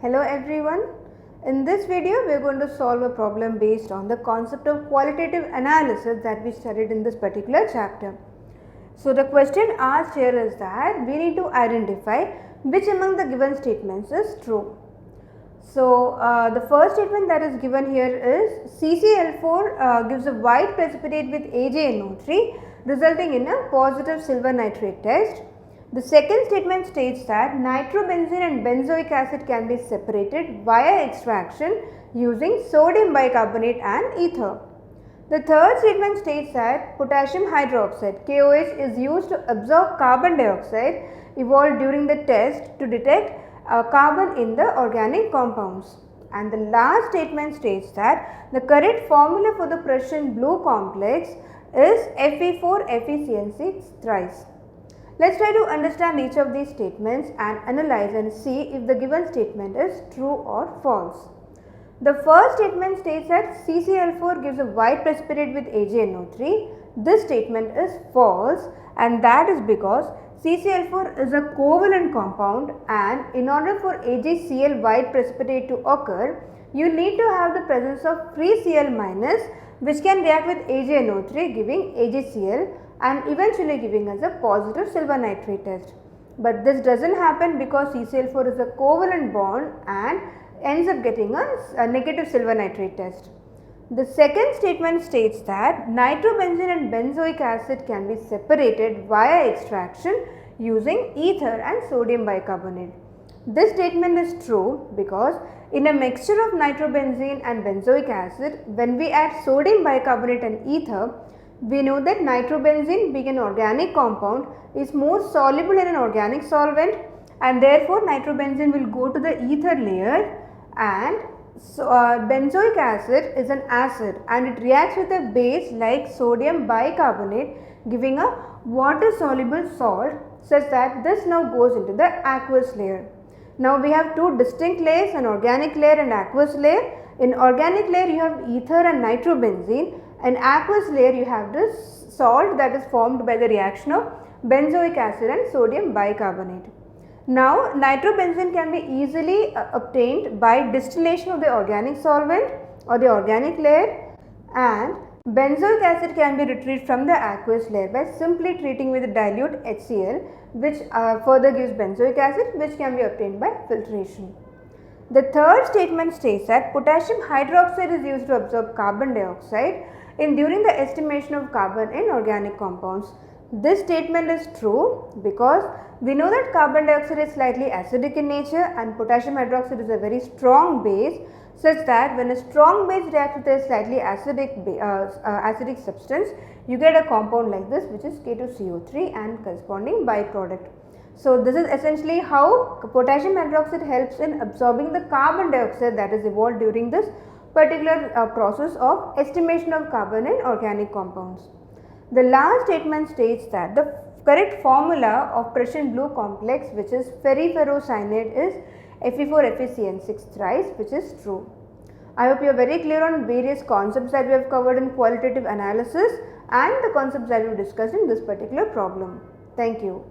Hello everyone. In this video we are going to solve a problem based on the concept of qualitative analysis that we studied in this particular chapter. So the question asked here is that we need to identify which among the given statements is true. So the first statement that is given here is CCl4 gives a white precipitate with AgNO3 resulting in a positive silver nitrate test. The second statement states that nitrobenzene and benzoic acid can be separated via extraction using sodium bicarbonate and ether. The third statement states that potassium hydroxide KOH is used to absorb carbon dioxide evolved during the test to detect carbon in the organic compounds. And the last statement states that the correct formula for the Prussian blue complex is Fe4FeCN6 thrice. Let's try to understand each of these statements and analyze and see if the given statement is true or false. The first statement states that CCl4 gives a white precipitate with AgNO3. This statement is false, and that is because CCl4 is a covalent compound, and in order for AgCl white precipitate to occur, you need to have the presence of free Cl minus which can react with AgNO3 giving AgCl and eventually giving us a positive silver nitrate test. But this does not happen because CCl4 is a covalent bond and ends up getting a negative silver nitrate test. The second statement states that nitrobenzene and benzoic acid can be separated via extraction using ether and sodium bicarbonate. This statement is true because in a mixture of nitrobenzene and benzoic acid, when we add sodium bicarbonate and ether, we know that nitrobenzene, being an organic compound, is more soluble in an organic solvent, and therefore nitrobenzene will go to the ether layer, and benzoic acid is an acid and it reacts with a base like sodium bicarbonate giving a water soluble salt such that this now goes into the aqueous layer. Now we have two distinct layers, an organic layer and aqueous layer. In organic layer you have ether and nitrobenzene. In aqueous layer you have this salt that is formed by the reaction of benzoic acid and sodium bicarbonate. Now nitrobenzene can be easily obtained by distillation of the organic solvent or the organic layer, and benzoic acid can be retrieved from the aqueous layer by simply treating with dilute HCl, which further gives benzoic acid, which can be obtained by filtration. The third statement states that potassium hydroxide is used to absorb carbon dioxide during the estimation of carbon in organic compounds. This statement is true because we know that carbon dioxide is slightly acidic in nature and potassium hydroxide is a very strong base, such that when a strong base reacts with a slightly acidic substance, you get a compound like this, which is K2CO3 and corresponding byproduct. So this is essentially how potassium hydroxide helps in absorbing the carbon dioxide that is evolved during this particular process of estimation of carbon in organic compounds. The last statement states that the correct formula of Prussian blue complex, which is ferriferrocyanate, is Fe4FeCN6 thrice, which is true. I hope you are very clear on various concepts that we have covered in qualitative analysis and the concepts that we discussed in this particular problem. Thank you.